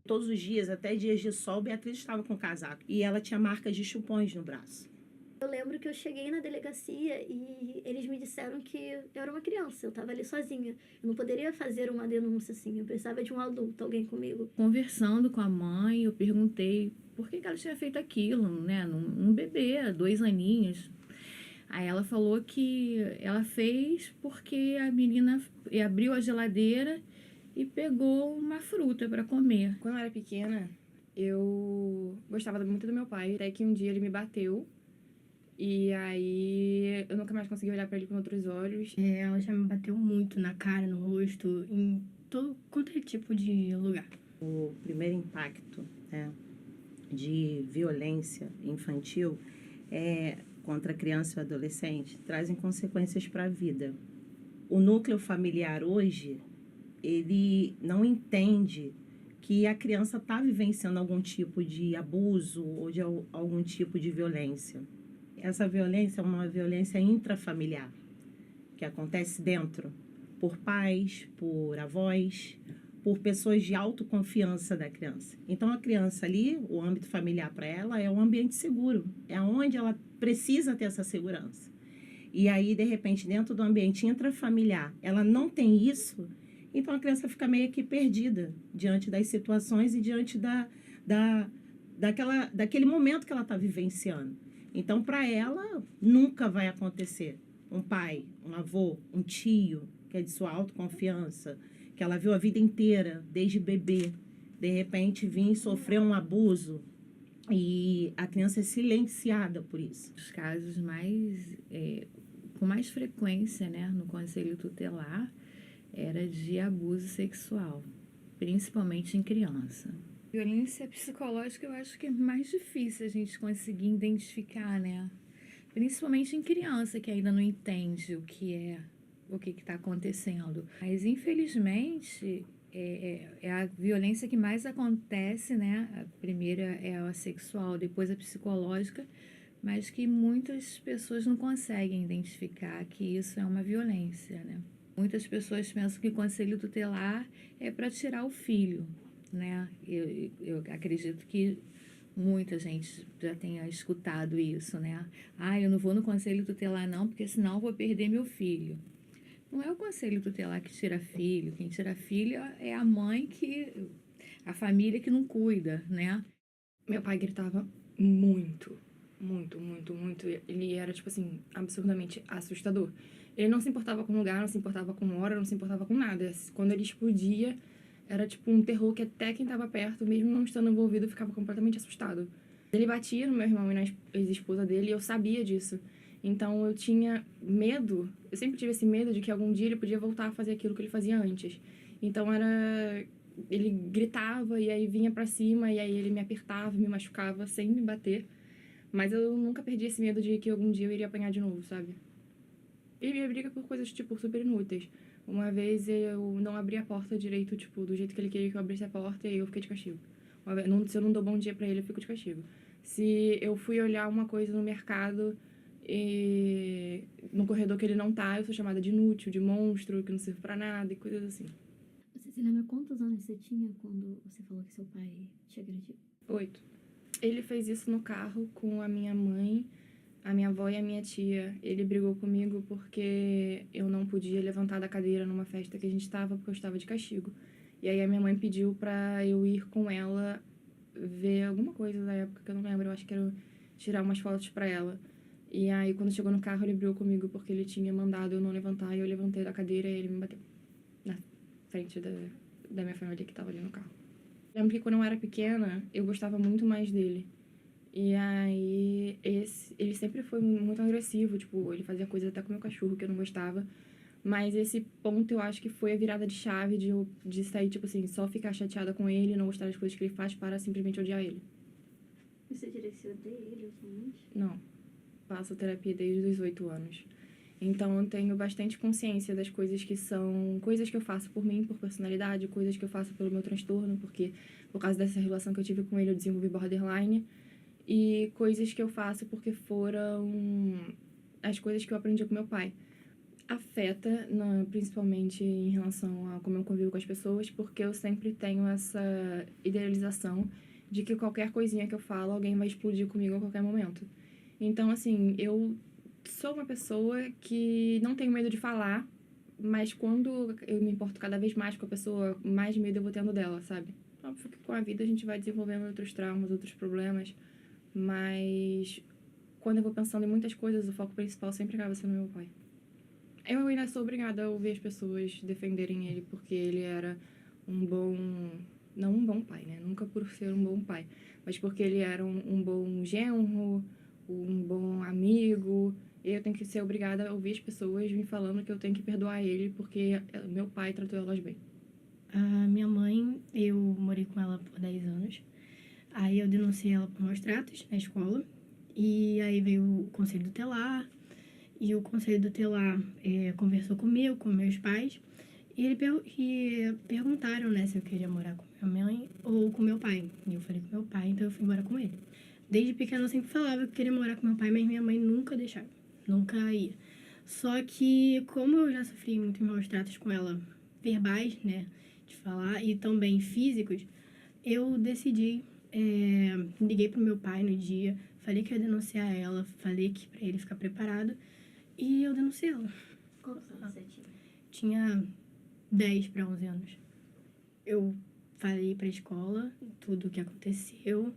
Todos os dias, até dias de sol, Beatriz estava com casaco. E ela tinha marcas de chupões no braço. Eu lembro que eu cheguei na delegacia e eles me disseram que eu era uma criança, eu estava ali sozinha. Eu não poderia fazer uma denúncia assim, eu precisava de um adulto, alguém comigo. Conversando com a mãe, eu perguntei por que ela tinha feito aquilo, né? Num bebê, 2 aninhos. Aí ela falou que ela fez porque a menina abriu a geladeira e pegou uma fruta para comer. Quando eu era pequena, eu gostava muito do meu pai, até que um dia ele me bateu. E aí eu nunca mais consegui olhar pra ele com outros olhos. Ela já me bateu muito na cara, no rosto, em todo quanto é tipo de lugar. O primeiro impacto, né, de violência infantil contra a criança e o adolescente trazem consequências para a vida. O núcleo familiar hoje, ele não entende que a criança está vivenciando algum tipo de abuso ou de algum tipo de violência. Essa violência é uma violência intrafamiliar, que acontece dentro, por pais, por avós, por pessoas de autoconfiança da criança. Então, a criança ali, o âmbito familiar para ela é um ambiente seguro, é onde ela precisa ter essa segurança. E aí, de repente, dentro do ambiente intrafamiliar, ela não tem isso, então a criança fica meio que perdida diante das situações e diante daquele momento que ela está vivenciando. Então, para ela, nunca vai acontecer um pai, um avô, um tio, que é de sua autoconfiança, que ela viu a vida inteira, desde bebê, de repente vir e sofrer um abuso e a criança é silenciada por isso. Os casos com mais frequência, né, no conselho tutelar era de abuso sexual, principalmente em criança. Violência psicológica eu acho que é mais difícil a gente conseguir identificar, né? Principalmente em criança que ainda não entende o que está acontecendo. Mas infelizmente é a violência que mais acontece, né? A primeira é a sexual, depois a psicológica, mas que muitas pessoas não conseguem identificar que isso é uma violência, né? Muitas pessoas pensam que conselho tutelar é para tirar o filho, né? Eu acredito que muita gente já tenha escutado isso, né? Eu não vou no conselho tutelar não, porque senão eu vou perder meu filho. Não é o conselho tutelar que tira filho, quem tira filho é a mãe a família que não cuida, né? Meu pai gritava muito, muito, muito, muito. Ele era, tipo assim, absurdamente assustador. Ele não se importava com lugar, não se importava com hora, não se importava com nada. Quando ele explodia, era tipo um terror que até quem tava perto, mesmo não estando envolvido, ficava completamente assustado. Ele batia no meu irmão e na ex-esposa dele e eu sabia disso. Então eu tinha medo, eu sempre tive esse medo de que algum dia ele podia voltar a fazer aquilo que ele fazia antes. Então ele gritava e aí vinha pra cima e aí ele me apertava, me machucava sem me bater. Mas eu nunca perdi esse medo de que algum dia eu iria apanhar de novo, sabe? Ele me briga por coisas, tipo, super inúteis. Uma vez eu não abri a porta direito, tipo, do jeito que ele queria que eu abrisse a porta e eu fiquei de castigo. Se eu não dou bom dia pra ele, eu fico de castigo. Se eu fui olhar uma coisa no mercado e no corredor que ele não tá, eu sou chamada de inútil, de monstro, que não serve pra nada e coisas assim. Você lembra quantos anos você tinha quando você falou que seu pai te agrediu? 8. Ele fez isso no carro com a minha mãe, a minha avó e a minha tia. Ele brigou comigo porque eu não podia levantar da cadeira numa festa que a gente tava, porque eu estava de castigo. E aí a minha mãe pediu pra eu ir com ela ver alguma coisa da época que eu não lembro. Eu acho que era tirar umas fotos pra ela. E aí quando chegou no carro ele brigou comigo porque ele tinha mandado eu não levantar. E eu levantei da cadeira e ele me bateu na frente da minha família que tava ali no carro. Lembro que quando eu era pequena, eu gostava muito mais dele. E aí, ele sempre foi muito agressivo, tipo, ele fazia coisas até com o meu cachorro que eu não gostava. Mas esse ponto eu acho que foi a virada de chave de sair, tipo assim, só ficar chateada com ele, não gostar das coisas que ele faz para simplesmente odiar ele. Você direcionou ele atualmente? Não. Faço terapia desde os 8 anos. Então eu tenho bastante consciência das coisas que são coisas que eu faço por mim, por personalidade, coisas que eu faço pelo meu transtorno, porque por causa dessa relação que eu tive com ele eu desenvolvi borderline, e coisas que eu faço porque foram as coisas que eu aprendi com meu pai. Afeta, principalmente em relação a como eu convivo com as pessoas, porque eu sempre tenho essa idealização de que qualquer coisinha que eu falo, alguém vai explodir comigo a qualquer momento. Então, assim, eu sou uma pessoa que não tenho medo de falar, mas quando eu me importo cada vez mais com a pessoa, mais medo eu vou tendo dela, sabe? Óbvio que com a vida a gente vai desenvolvendo outros traumas, outros problemas, mas quando eu vou pensando em muitas coisas, o foco principal sempre acaba sendo meu pai. Eu ainda sou obrigada a ouvir as pessoas defenderem ele, porque ele era um bom... Não um bom pai, né? Nunca por ser um bom pai. Mas porque ele era um bom genro, um bom amigo. Eu tenho que ser obrigada a ouvir as pessoas me falando que eu tenho que perdoar ele, porque meu pai tratou elas bem. A minha mãe, eu morei com ela por 10 anos. Aí eu denunciei ela por maus tratos na escola. E aí veio o conselho tutelar. E o conselho tutelar conversou comigo, com meus pais. E perguntaram, né, se eu queria morar com minha mãe ou com meu pai. E eu falei com meu pai, então eu fui morar com ele. Desde pequena eu sempre falava que queria morar com meu pai, mas minha mãe nunca deixava. Nunca ia. Só que, como eu já sofri muitos maus tratos com ela, verbais, né, de falar, e também físicos, eu decidi, liguei pro meu pai no dia, falei que ia denunciar ela, falei que pra ele ficar preparado, e eu denunciei ela. Quantos anos você tinha? Tinha 10 para 11 anos. Eu falei pra escola tudo o que aconteceu,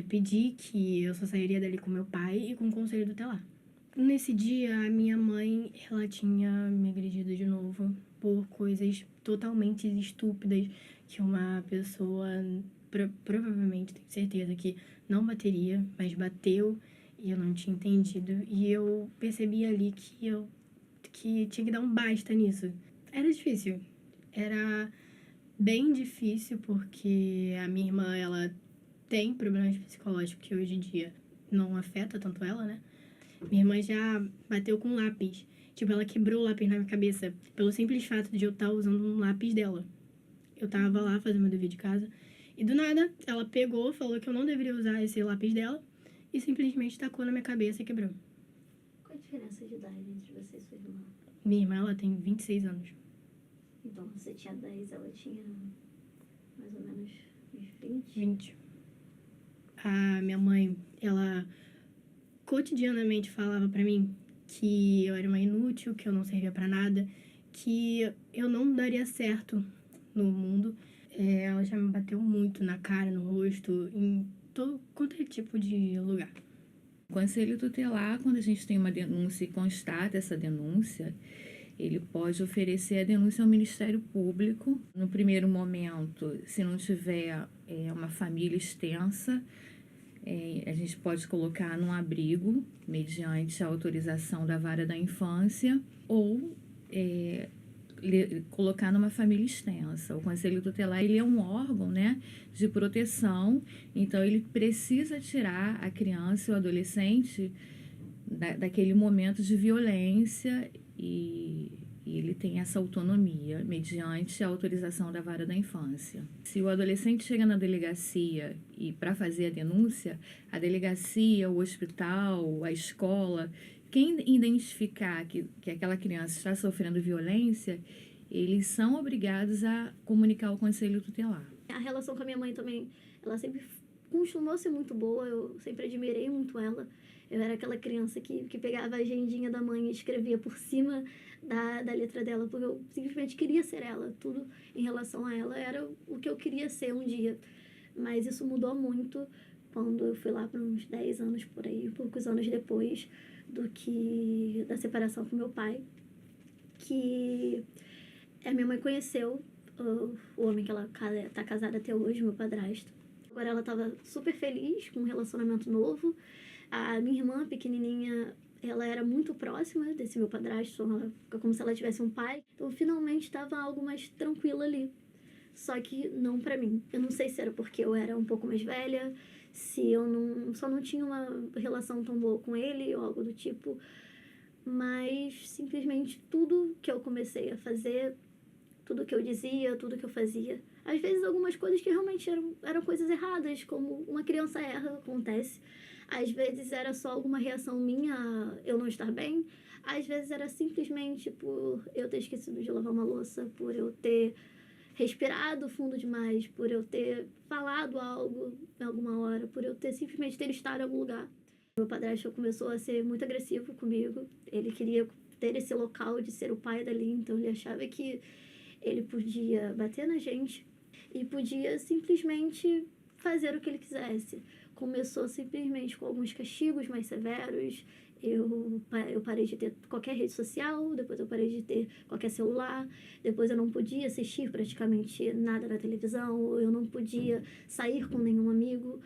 pedi que eu só sairia dali com meu pai e com o conselho tutelar. Nesse dia, a minha mãe, ela tinha me agredido de novo por coisas totalmente estúpidas que uma pessoa, provavelmente, tenho certeza que não bateria, mas bateu e eu não tinha entendido. E eu percebi ali que tinha que dar um basta nisso. Era difícil. Era bem difícil porque a minha irmã, ela tem problemas psicológicos que hoje em dia não afeta tanto ela, né? Minha irmã já bateu com lápis. Tipo, ela quebrou o lápis na minha cabeça pelo simples fato de eu estar usando um lápis dela. Eu tava lá fazendo meu dever de casa e do nada ela pegou, falou que eu não deveria usar esse lápis dela e simplesmente tacou na minha cabeça e quebrou. Qual a diferença de idade entre você e sua irmã? Minha irmã, ela tem 26 anos. Então, você tinha 10, ela tinha mais ou menos uns 20? 20. A minha mãe, ela cotidianamente falava pra mim que eu era uma inútil, que eu não servia pra nada, que eu não daria certo no mundo. Ela já me bateu muito na cara, no rosto, em todo quanto é tipo de lugar. O conselho tutelar, quando a gente tem uma denúncia e constata essa denúncia, ele pode oferecer a denúncia ao Ministério Público. No primeiro momento, se não tiver uma família extensa, a gente pode colocar num abrigo, mediante a autorização da vara da infância, ou colocar numa família extensa. O Conselho Tutelar, ele é um órgão, né, de proteção, então ele precisa tirar a criança ou adolescente daquele momento de violência e ele tem essa autonomia mediante a autorização da vara da infância. Se o adolescente chega na delegacia e para fazer a denúncia, a delegacia, o hospital, a escola, quem identificar que aquela criança está sofrendo violência, eles são obrigados a comunicar ao Conselho Tutelar. A relação com a minha mãe também, ela sempre costumou ser muito boa, eu sempre admirei muito ela. Eu era aquela criança que pegava a agendinha da mãe e escrevia por cima da letra dela, porque eu simplesmente queria ser ela. Tudo em relação a ela era o que eu queria ser um dia. Mas isso mudou muito quando eu fui lá para uns 10 anos por aí, poucos anos depois da separação com meu pai, que a minha mãe conheceu o homem que ela tá casada até hoje, meu padrasto. Agora ela tava super feliz com um relacionamento novo. A minha irmã, pequenininha, ela era muito próxima desse meu padrasto, como se ela tivesse um pai. Então, finalmente, estava algo mais tranquilo ali. Só que não pra mim. Eu não sei se era porque eu era um pouco mais velha, se eu só não tinha uma relação tão boa com ele ou algo do tipo. Mas, simplesmente, tudo que eu comecei a fazer, tudo que eu dizia, tudo que eu fazia, Às vezes algumas coisas que realmente eram coisas erradas, como uma criança erra, acontece. Às vezes era só alguma reação minha a eu não estar bem. Às vezes era simplesmente por eu ter esquecido de lavar uma louça, por eu ter respirado fundo demais, por eu ter falado algo em alguma hora, por eu ter simplesmente ter estado em algum lugar. Meu padrasto começou a ser muito agressivo comigo. Ele queria ter esse local de ser o pai dali, então ele achava que ele podia bater na gente e podia simplesmente fazer o que ele quisesse. Começou simplesmente com alguns castigos mais severos. Eu parei de ter qualquer rede social, depois eu parei de ter qualquer celular, depois eu não podia assistir praticamente nada na televisão, eu não podia sair com nenhum amigo.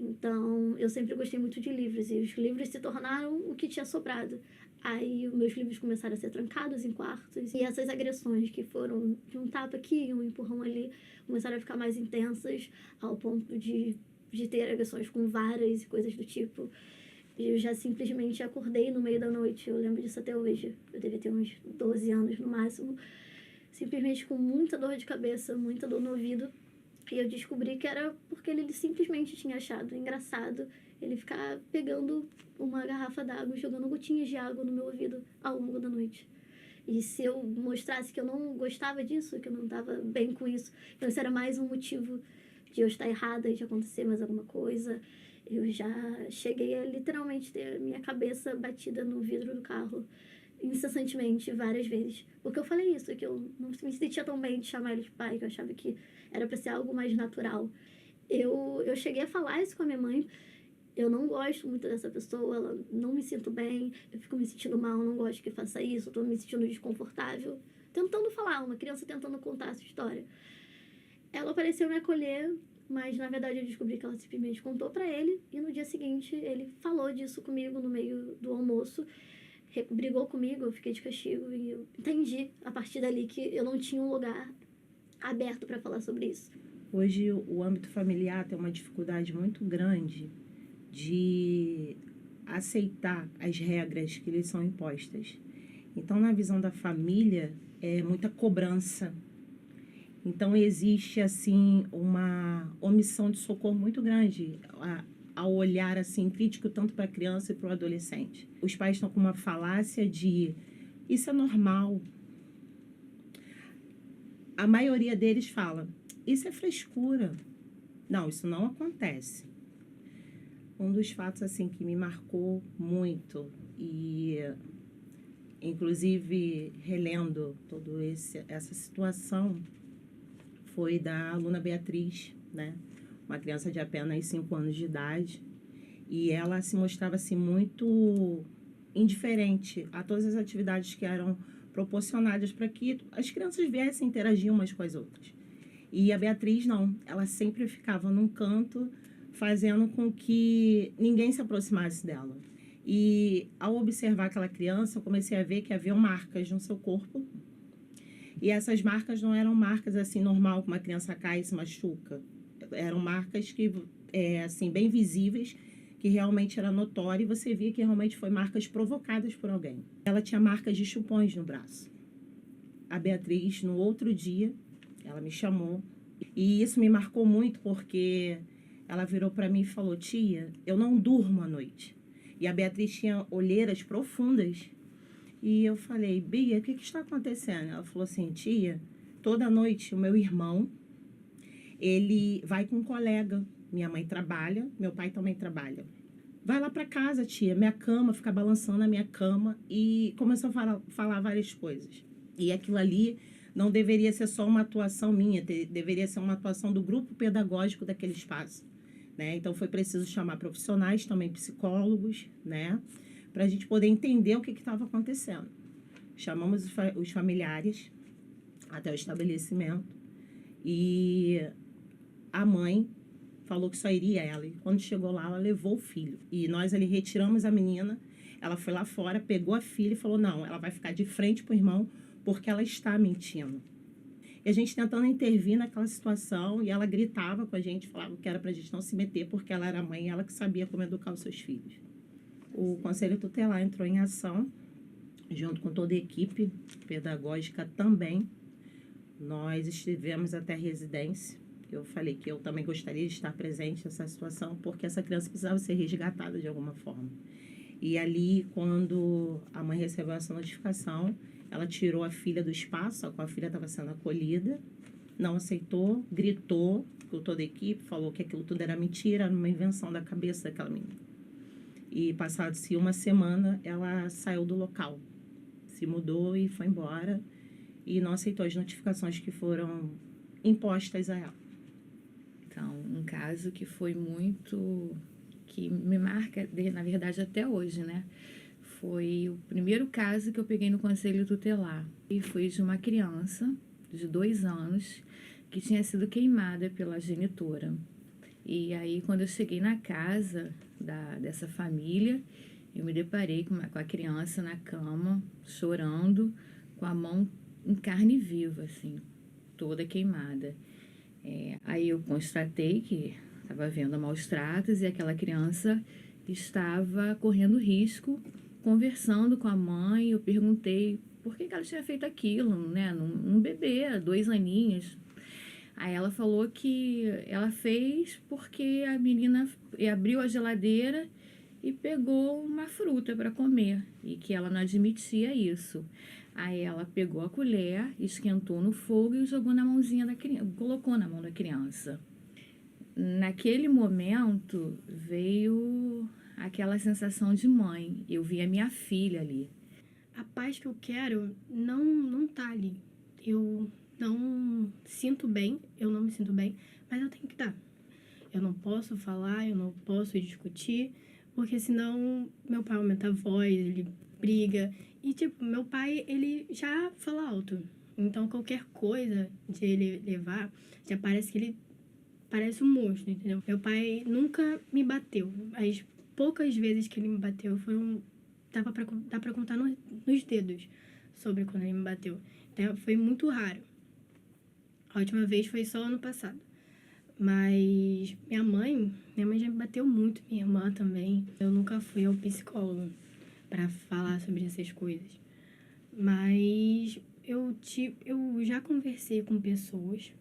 Então, eu sempre gostei muito de livros e os livros se tornaram o que tinha sobrado. Aí, os meus livros começaram a ser trancados em quartos e essas agressões que foram de um tapa aqui, um empurrão ali, começaram a ficar mais intensas ao ponto de ter agressões com varas e coisas do tipo. Eu já simplesmente acordei no meio da noite, eu lembro disso até hoje. Eu devia ter uns 12 anos no máximo, simplesmente com muita dor de cabeça, muita dor no ouvido. E eu descobri que era porque ele simplesmente tinha achado engraçado ele ficar pegando uma garrafa d'água e jogando gotinhas de água no meu ouvido ao longo da noite. E se eu mostrasse que eu não gostava disso, que eu não estava bem com isso, então isso era mais um motivo de eu estar errada e de acontecer mais alguma coisa. Eu já cheguei a literalmente ter a minha cabeça batida no vidro do carro incessantemente, várias vezes. Porque eu falei isso, que eu não me sentia tão bem de chamar ele de pai, que eu achava que era para ser algo mais natural. Eu cheguei a falar isso com a minha mãe. Eu não gosto muito dessa pessoa, ela não me sinto bem, eu fico me sentindo mal, não gosto que faça isso, eu tô me sentindo desconfortável. Tentando falar, uma criança tentando contar essa história. Ela pareceu me acolher, mas na verdade eu descobri que ela simplesmente contou pra ele e no dia seguinte ele falou disso comigo no meio do almoço, brigou comigo, eu fiquei de castigo e eu entendi a partir dali que eu não tinha um lugar aberto para falar sobre isso. Hoje o âmbito familiar tem uma dificuldade muito grande de aceitar as regras que lhes são impostas. Então, na visão da família, é muita cobrança. Então, existe, assim, uma omissão de socorro muito grande ao olhar, assim, crítico tanto para a criança e para o adolescente. Os pais estão com uma falácia de isso é normal. A maioria deles fala, isso é frescura. Não, isso não acontece. Um dos fatos, assim, que me marcou muito e, inclusive, relendo toda essa situação, foi da aluna Beatriz, né? Uma criança de apenas 5 anos de idade. E ela se mostrava, assim, muito indiferente a todas as atividades que eram proporcionadas para que as crianças viessem interagir umas com as outras. E a Beatriz, não. Ela sempre ficava num canto, fazendo com que ninguém se aproximasse dela. E ao observar aquela criança, eu comecei a ver que haviam marcas no seu corpo. E essas marcas não eram marcas assim normal, que uma criança cai e se machuca. Eram marcas que, assim, bem visíveis, que realmente era notório e você via que realmente foi marcas provocadas por alguém. Ela tinha marcas de chupões no braço. A Beatriz, no outro dia, ela me chamou. E isso me marcou muito porque ela virou para mim e falou, tia, eu não durmo à noite. E a Beatriz tinha olheiras profundas. E eu falei, Bia, o que está acontecendo? Ela falou assim, tia, toda noite o meu irmão, ele vai com um colega. Minha mãe trabalha, meu pai também trabalha. Vai lá para casa, tia, minha cama, fica balançando a minha cama. E começou a falar várias coisas. E aquilo ali não deveria ser só uma atuação minha, deveria ser uma atuação do grupo pedagógico daquele espaço, né? Então, foi preciso chamar profissionais, também psicólogos, né? Para a gente poder entender o que estava acontecendo. Chamamos os familiares até o estabelecimento e a mãe falou que só iria ela. E quando chegou lá, ela levou o filho. E nós ali retiramos a menina, ela foi lá fora, pegou a filha e falou, não, ela vai ficar de frente pro irmão, porque ela está mentindo. E a gente tentando intervir naquela situação, e ela gritava com a gente, falava que era pra gente não se meter, porque ela era mãe e ela que sabia como educar os seus filhos. O Conselho Tutelar entrou em ação, junto com toda a equipe pedagógica também, Nós estivemos até a residência. Eu falei que eu também gostaria de estar presente nessa situação, porque essa criança precisava ser resgatada de alguma forma. E ali, quando a mãe recebeu essa notificação, ela tirou a filha do espaço, a qual a filha estava sendo acolhida, não aceitou, gritou com toda a equipe, falou que aquilo tudo era mentira, era uma invenção da cabeça daquela menina. E passado-se uma semana, ela saiu do local, se mudou e foi embora, e não aceitou as notificações que foram impostas a ela. Então, um caso que foi muito... que me marca, na verdade, até hoje, né? Foi o primeiro caso que eu peguei no conselho tutelar. E foi de uma criança de 2 anos que tinha sido queimada pela genitora. E aí, quando eu cheguei na casa dessa família, eu me deparei com a criança na cama, chorando, com a mão em carne viva, assim, toda queimada. Aí eu constatei que estava havendo maus tratos e aquela criança estava correndo risco, conversando com a mãe. Eu perguntei por que ela tinha feito aquilo, né? Um bebê, 2 aninhos. Aí ela falou que ela fez porque a menina abriu a geladeira e pegou uma fruta para comer e que ela não admitia isso. Aí ela pegou a colher, esquentou no fogo e jogou na mãozinha da criança, colocou na mão da criança. Naquele momento veio aquela sensação de mãe. Eu vi a minha filha ali. A paz que eu quero não tá ali. Eu não sinto bem, eu não me sinto bem, mas eu tenho que dar. Eu não posso falar, eu não posso discutir, porque senão meu pai aumenta a voz, ele briga. E, tipo, meu pai, ele já fala alto. Então, qualquer coisa de ele levar, já parece que ele parece um monstro, entendeu? Meu pai nunca me bateu. As poucas vezes que ele me bateu foram... dá pra contar nos dedos sobre quando ele me bateu. Então, foi muito raro. A última vez foi só ano passado. Mas minha mãe já me bateu muito, minha irmã também. Eu nunca fui ao psicólogo para falar sobre essas coisas. Mas eu já conversei com pessoas,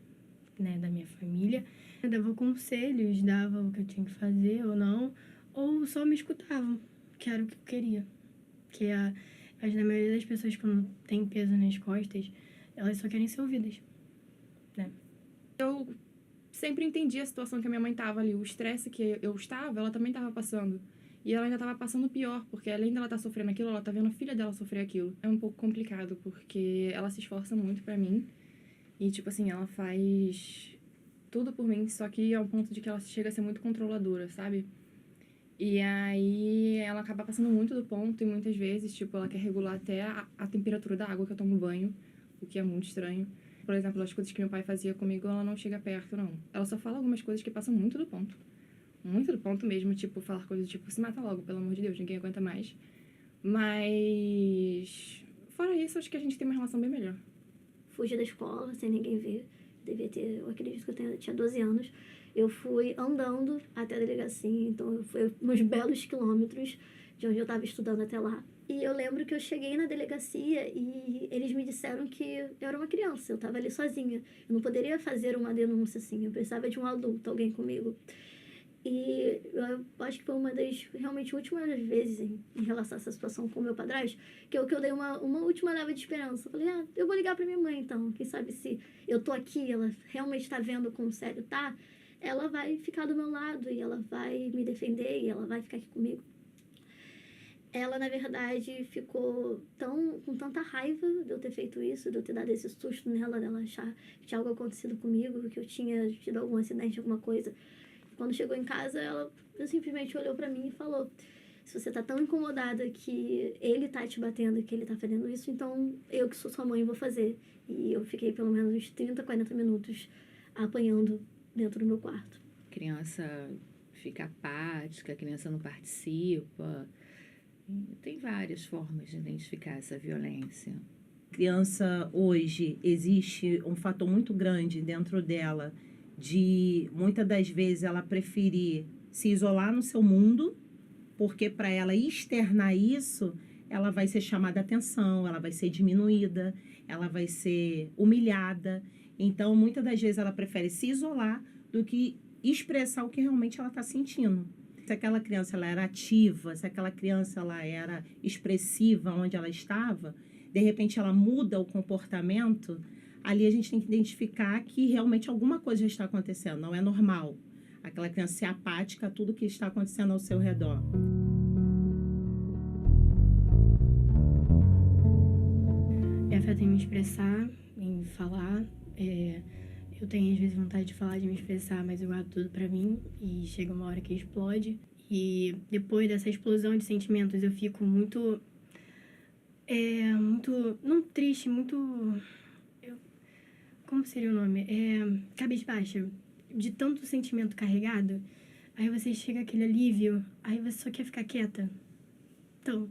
né, da minha família. Eu dava conselhos, dava o que eu tinha que fazer ou não, ou só me escutavam, que era o que eu queria. Que a maioria das pessoas, quando tem peso nas costas, elas só querem ser ouvidas, né? Eu sempre entendi a situação que a minha mãe tava ali. O estresse que eu estava, ela também tava passando. E ela ainda tava passando pior, porque além dela estar sofrendo aquilo, ela tá vendo a filha dela sofrer aquilo. É um pouco complicado, porque ela se esforça muito pra mim. E, tipo assim, ela faz tudo por mim, só que ao ponto de que ela chega a ser muito controladora, sabe? E aí ela acaba passando muito do ponto e muitas vezes, tipo, ela quer regular até a temperatura da água que eu tomo banho, o que é muito estranho. Por exemplo, as coisas que meu pai fazia comigo, ela não chega perto, não. Ela só fala algumas coisas que passam muito do ponto. Muito do ponto mesmo, tipo, falar coisas tipo, se mata logo, pelo amor de Deus, ninguém aguenta mais. Mas, fora isso, acho que a gente tem uma relação bem melhor. Fugi da escola sem ninguém ver. Devia ter, eu acredito que eu tinha 12 anos. Eu fui andando até a delegacia, então foi uns belos quilômetros de onde eu estava estudando até lá. E eu lembro que eu cheguei na delegacia e eles me disseram que eu era uma criança, eu estava ali sozinha. Eu não poderia fazer uma denúncia assim, eu precisava de um adulto, alguém comigo. E eu acho que foi uma das realmente últimas vezes em relação a essa situação com o meu padrasto, que eu dei uma última leva de esperança. Eu falei, eu vou ligar pra minha mãe então, quem sabe se eu tô aqui, ela realmente tá vendo como sério tá, ela vai ficar do meu lado e ela vai me defender e ela vai ficar aqui comigo. Ela, na verdade, ficou com tanta raiva de eu ter feito isso, de eu ter dado esse susto nela, dela achar que tinha algo acontecido comigo, que eu tinha tido algum acidente, alguma coisa. Quando chegou em casa, ela simplesmente olhou pra mim e falou, se você tá tão incomodada que ele tá te batendo, que ele tá fazendo isso, então eu que sou sua mãe vou fazer. E eu fiquei pelo menos uns 30, 40 minutos apanhando dentro do meu quarto. A criança fica apática, a criança não participa. Tem várias formas de identificar essa violência. Criança, hoje, existe um fator muito grande dentro dela de, muitas das vezes, ela preferir se isolar no seu mundo, porque para ela externar isso, ela vai ser chamada a atenção, ela vai ser diminuída, ela vai ser humilhada. Então, muitas das vezes, ela prefere se isolar do que expressar o que realmente ela está sentindo. Se aquela criança ela era ativa, se aquela criança ela era expressiva onde ela estava, de repente ela muda o comportamento, ali a gente tem que identificar que realmente alguma coisa já está acontecendo, não é normal. Aquela criança ser apática a tudo que está acontecendo ao seu redor. Me afeta em me expressar, em falar. Eu tenho às vezes vontade de falar, de me expressar, mas eu guardo tudo pra mim e chega uma hora que explode. E depois dessa explosão de sentimentos eu fico muito não triste, como seria o nome? Cabisbaixa, de tanto sentimento carregado. Aí você chega aquele alívio, aí você só quer ficar quieta. Então,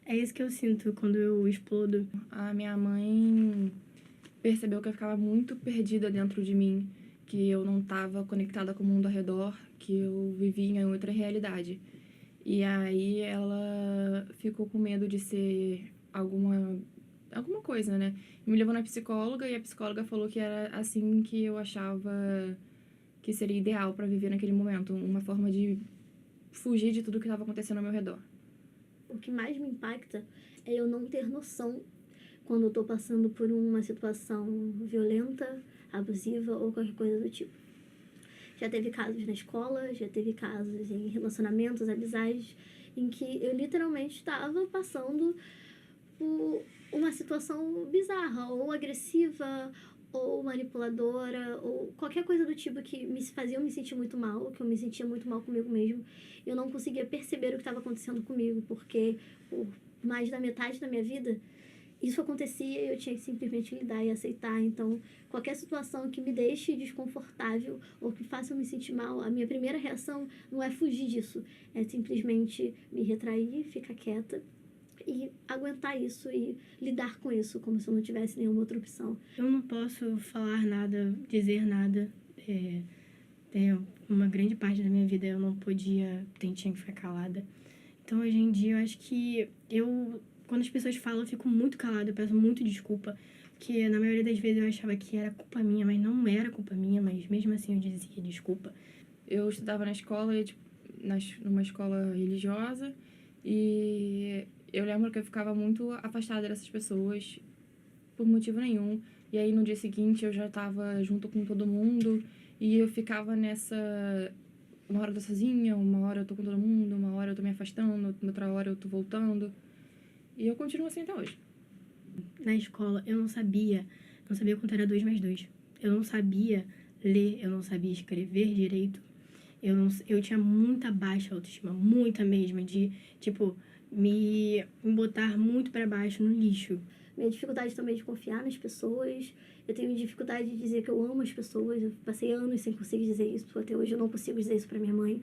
é isso que eu sinto quando eu explodo. A minha mãe percebeu que eu ficava muito perdida dentro de mim, que eu não estava conectada com o mundo ao redor, que eu vivia em outra realidade. E aí ela ficou com medo de ser alguma coisa, né? Me levou na psicóloga e a psicóloga falou que era assim que eu achava que seria ideal para viver naquele momento, uma forma de fugir de tudo que estava acontecendo ao meu redor. O que mais me impacta é eu não ter noção quando eu tô passando por uma situação violenta, abusiva ou qualquer coisa do tipo. Já teve casos na escola, já teve casos em relacionamentos, amizades, em que eu literalmente estava passando por uma situação bizarra, ou agressiva, ou manipuladora, ou qualquer coisa do tipo que me fazia eu me sentir muito mal, que eu me sentia muito mal comigo mesmo. Eu não conseguia perceber o que estava acontecendo comigo, porque por mais da metade da minha vida, isso acontecia e eu tinha que simplesmente lidar e aceitar. Então, qualquer situação que me deixe desconfortável ou que faça eu me sentir mal, a minha primeira reação não é fugir disso, é simplesmente me retrair, ficar quieta e aguentar isso e lidar com isso como se eu não tivesse nenhuma outra opção. Eu não posso falar nada, dizer nada. Uma grande parte da minha vida eu não podia, tinha que ficar calada. Então, hoje em dia, eu acho que quando as pessoas falam, eu fico muito calada, eu peço muito desculpa, porque na maioria das vezes eu achava que era culpa minha, mas não era culpa minha, mas mesmo assim eu dizia desculpa. Eu estudava na escola, numa escola religiosa, e eu lembro que eu ficava muito afastada dessas pessoas por motivo nenhum. E aí no dia seguinte eu já estava junto com todo mundo e eu ficava nessa... Uma hora eu tô sozinha, uma hora eu tô com todo mundo, uma hora eu tô me afastando, outra hora eu tô voltando. E eu continuo assim até hoje. Na escola eu não sabia quanto era 2 mais 2. Eu não sabia ler, eu não sabia escrever direito. Eu tinha muita baixa autoestima, muita mesmo, de, tipo, me botar muito pra baixo no lixo. Minha dificuldade também de confiar nas pessoas. Eu tenho dificuldade de dizer que eu amo as pessoas. Eu passei anos sem conseguir dizer isso. Até hoje eu não consigo dizer isso pra minha mãe.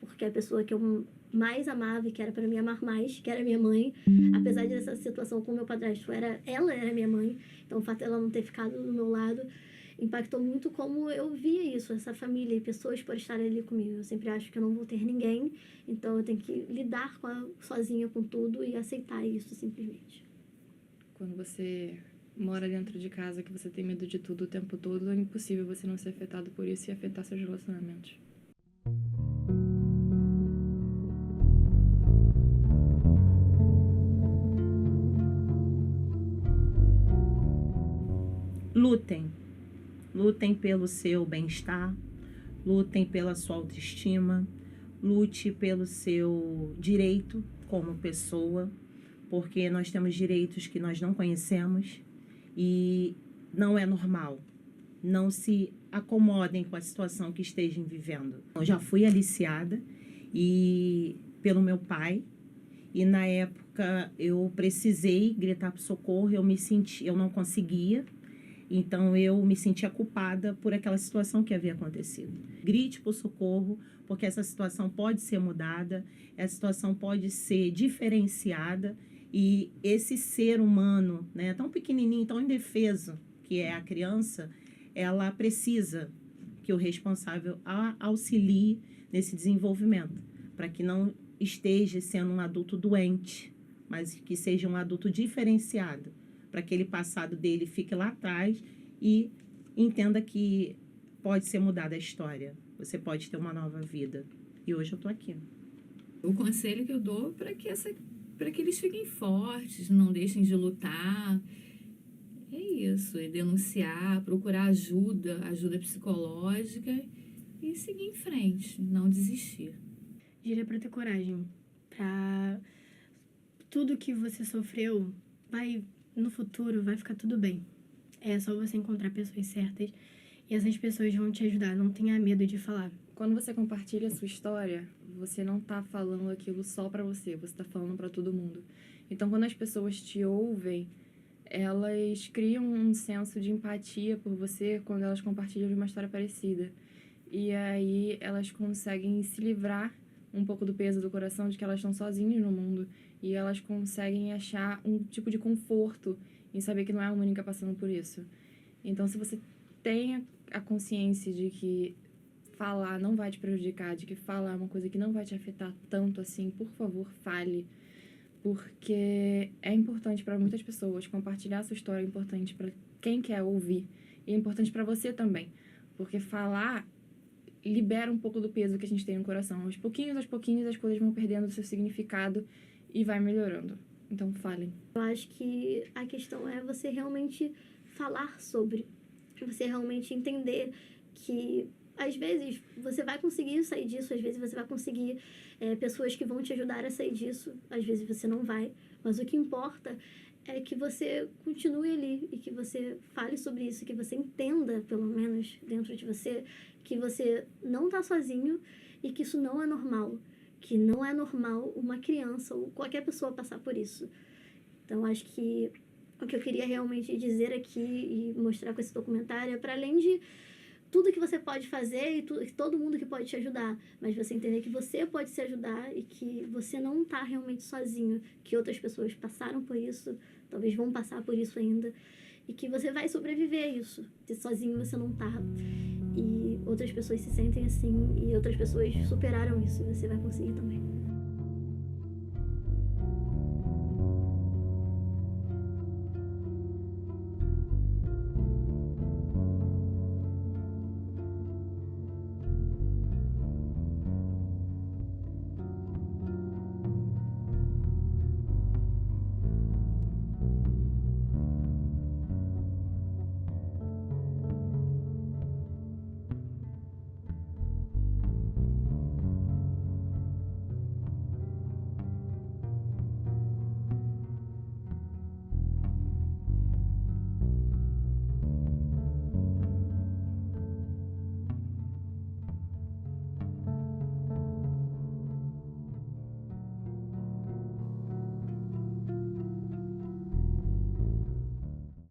Porque a pessoa que eu mais amava e que era para me amar mais, que era minha mãe, apesar dessa situação com o meu padrasto, ela era minha mãe. Então o fato dela não ter ficado do meu lado impactou muito como eu via isso, essa família e pessoas por estarem ali comigo. Eu sempre acho que eu não vou ter ninguém, então eu tenho que lidar sozinha com tudo e aceitar isso simplesmente. Quando você mora dentro de casa, que você tem medo de tudo o tempo todo, é impossível você não ser afetado por isso e afetar seus relacionamentos. Lutem pelo seu bem-estar, lutem pela sua autoestima, lute pelo seu direito como pessoa, porque nós temos direitos que nós não conhecemos e não é normal. Não se acomodem com a situação que estejam vivendo. Eu já fui aliciada pelo meu pai, e na época eu precisei gritar por socorro, eu não conseguia. Então, eu me sentia culpada por aquela situação que havia acontecido. Grite por socorro, porque essa situação pode ser mudada, essa situação pode ser diferenciada, e esse ser humano, né, tão pequenininho, tão indefeso, que é a criança, ela precisa que o responsável a auxilie nesse desenvolvimento, para que não esteja sendo um adulto doente mas que seja um adulto diferenciado, para que aquele passado dele fique lá atrás e entenda que pode ser mudada a história. Você pode ter uma nova vida. E hoje eu tô aqui. O conselho que eu dou para que eles fiquem fortes, não deixem de lutar. É isso, é denunciar, procurar ajuda psicológica e seguir em frente, não desistir. Diria pra ter coragem. Pra tudo que você sofreu, no futuro vai ficar tudo bem. É só você encontrar pessoas certas e essas pessoas vão te ajudar. Não tenha medo de falar. Quando você compartilha a sua história, você não tá falando aquilo só pra você tá falando pra todo mundo. Então, quando as pessoas te ouvem, elas criam um senso de empatia por você quando elas compartilham de uma história parecida. E aí elas conseguem se livrar um pouco do peso do coração de que elas estão sozinhas no mundo. E elas conseguem achar um tipo de conforto em saber que não é a única passando por isso. Então, se você tem a consciência de que falar não vai te prejudicar, de que falar é uma coisa que não vai te afetar tanto assim, por favor, fale. Porque é importante para muitas pessoas. Compartilhar a sua história é importante para quem quer ouvir. E é importante para você também. Porque falar libera um pouco do peso que a gente tem no coração. Aos pouquinhos, as coisas vão perdendo o seu significado e vai melhorando. Então, falem. Eu acho que a questão é você realmente falar sobre. Você realmente entender que, às vezes, você vai conseguir sair disso, às vezes você vai conseguir pessoas que vão te ajudar a sair disso, às vezes você não vai. Mas o que importa é que você continue ali e que você fale sobre isso, que você entenda, pelo menos dentro de você, que você não está sozinho e que isso não é normal. Que não é normal uma criança ou qualquer pessoa passar por isso. Então, acho que o que eu queria realmente dizer aqui e mostrar com esse documentário é para além de tudo que você pode fazer e todo mundo que pode te ajudar, mas você entender que você pode se ajudar e que você não está realmente sozinho, que outras pessoas passaram por isso, talvez vão passar por isso ainda, e que você vai sobreviver a isso, que sozinho você não tá. E outras pessoas se sentem assim, e outras pessoas superaram isso, e você vai conseguir também.